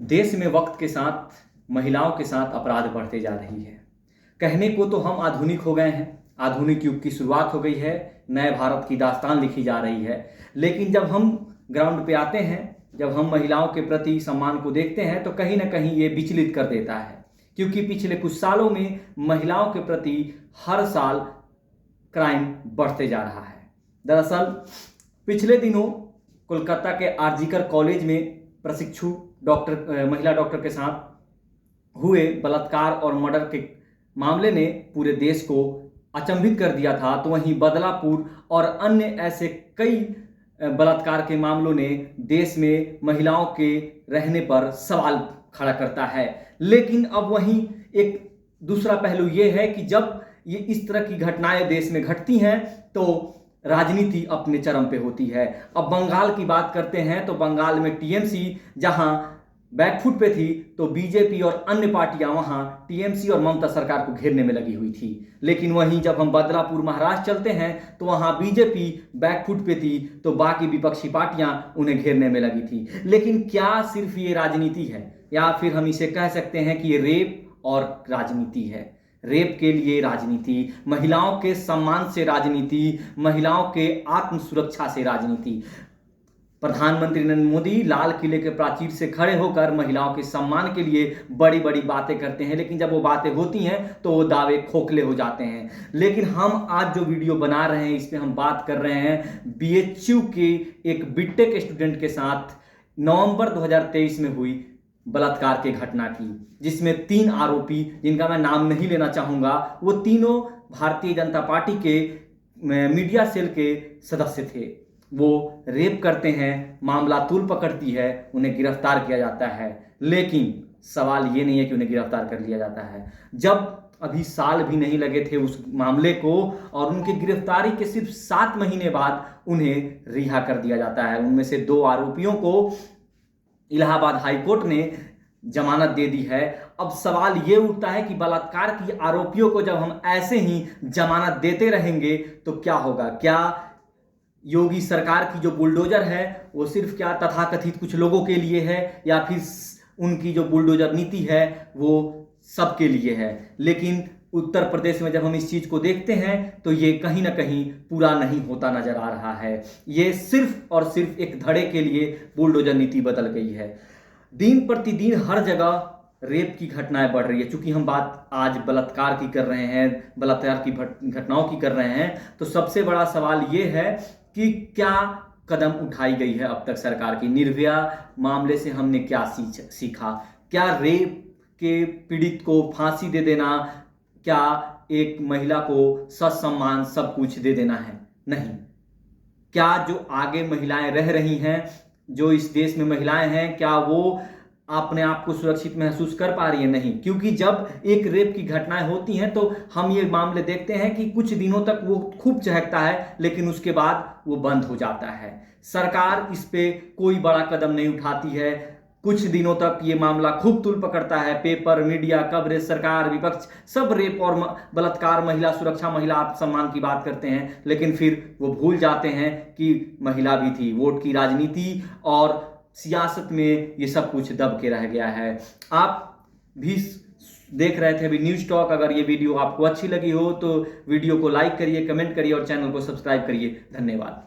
देश में वक्त के साथ महिलाओं के साथ अपराध बढ़ते जा रही है। कहने को तो हम आधुनिक हो गए हैं, आधुनिक युग की शुरुआत हो गई है, नए भारत की दास्तान लिखी जा रही है। लेकिन जब हम ग्राउंड पे आते हैं, जब हम महिलाओं के प्रति सम्मान को देखते हैं तो कहीं ना कहीं ये विचलित कर देता है, क्योंकि पिछले कुछ सालों में महिलाओं के प्रति हर साल क्राइम बढ़ते जा रहा है। दरअसल पिछले दिनों कोलकाता के आरजीकर कॉलेज में प्रशिक्षु महिला डॉक्टर के साथ हुए बलात्कार और मर्डर के मामले ने पूरे देश को अचंभित कर दिया था। तो वहीं बदलापुर और अन्य ऐसे कई बलात्कार के मामलों ने देश में महिलाओं के रहने पर सवाल खड़ा करता है। लेकिन अब वहीं एक दूसरा पहलू ये है कि जब ये इस तरह की घटनाएं देश में घटती हैं तो राजनीति अपने चरम पे होती है। अब बंगाल की बात करते हैं तो बंगाल में टीएमसी जहां बैकफुट पे थी तो बीजेपी और अन्य पार्टियां वहां टीएमसी और ममता सरकार को घेरने में लगी हुई थी। लेकिन वहीं जब हम बदलापुर महाराष्ट्र चलते हैं तो वहां बीजेपी बैकफुट पे थी तो बाकी विपक्षी पार्टियां उन्हें घेरने में लगी थी। लेकिन क्या सिर्फ ये राजनीति है, या फिर हम इसे कह सकते हैं कि ये रेप और राजनीति है? रेप के लिए राजनीति, महिलाओं के सम्मान से राजनीति, महिलाओं के आत्म सुरक्षा से राजनीति। प्रधानमंत्री नरेंद्र मोदी लाल किले के प्राचीर से खड़े होकर महिलाओं के सम्मान के लिए बड़ी बड़ी बातें करते हैं, लेकिन जब वो बातें होती हैं तो वो दावे खोखले हो जाते हैं। लेकिन हम आज जो वीडियो बना रहे हैं इसमें हम बात कर रहे हैं बीएचयू के एक बीटेक स्टूडेंट के साथ नवंबर 2023 में हुई बलात्कार की घटना की, जिसमें 3 आरोपी, जिनका मैं नाम नहीं लेना चाहूँगा, वो तीनों भारतीय जनता पार्टी के मीडिया सेल के सदस्य थे। वो रेप करते हैं, मामला तूल पकड़ती है, उन्हें गिरफ्तार किया जाता है। लेकिन सवाल ये नहीं है कि उन्हें गिरफ्तार कर लिया जाता है, जब अभी साल भी नहीं लगे थे उस मामले को और उनकी गिरफ्तारी के सिर्फ 7 महीने बाद उन्हें रिहा कर दिया जाता है। उनमें से 2 आरोपियों को इलाहाबाद हाईकोर्ट ने जमानत दे दी है। अब सवाल ये उठता है कि बलात्कार की आरोपियों को जब हम ऐसे ही जमानत देते रहेंगे तो क्या होगा? क्या योगी सरकार की जो बुलडोजर है वो सिर्फ क्या तथाकथित कुछ लोगों के लिए है, या फिर उनकी जो बुलडोजर नीति है वो सबके लिए है? लेकिन उत्तर प्रदेश में जब हम इस चीज को देखते हैं तो ये कहीं ना कहीं पूरा नहीं होता नजर आ रहा है। ये सिर्फ और सिर्फ एक धड़े के लिए बुलडोजर नीति बदल गई है। दिन प्रतिदिन हर जगह रेप की घटनाएं बढ़ रही है। चूंकि हम बात आज बलात्कार की कर रहे हैं, बलात्कार की घटनाओं की कर रहे हैं, तो सबसे बड़ा सवाल ये है कि क्या कदम उठाई गई है अब तक सरकार की? निर्भया मामले से हमने क्या सीखा? क्या रेप के पीड़ित को फांसी दे देना, क्या एक महिला को ससम्मान सब कुछ दे देना है? नहीं। क्या जो आगे महिलाएं रह रही हैं, जो इस देश में महिलाएं हैं, क्या वो अपने आप को सुरक्षित महसूस कर पा रही है? नहीं। क्योंकि जब एक रेप की घटनाएं होती हैं तो हम ये मामले देखते हैं कि कुछ दिनों तक वो खूब चहकता है, लेकिन उसके बाद वो बंद हो जाता है। सरकार इस पे कोई बड़ा कदम नहीं उठाती है। कुछ दिनों तक ये मामला खूब तूल पकड़ता है, पेपर, मीडिया कवरेज, सरकार, विपक्ष सब रेप और बलात्कार, महिला सुरक्षा, महिला आत्मसम्मान की बात करते हैं, लेकिन फिर वो भूल जाते हैं कि महिला भी थी। वोट की राजनीति और सियासत में ये सब कुछ दब के रह गया है। आप भी देख रहे थे अभी न्यूज टॉक। अगर ये वीडियो आपको अच्छी लगी हो तो वीडियो को लाइक करिए, कमेंट करिए और चैनल को सब्सक्राइब करिए। धन्यवाद।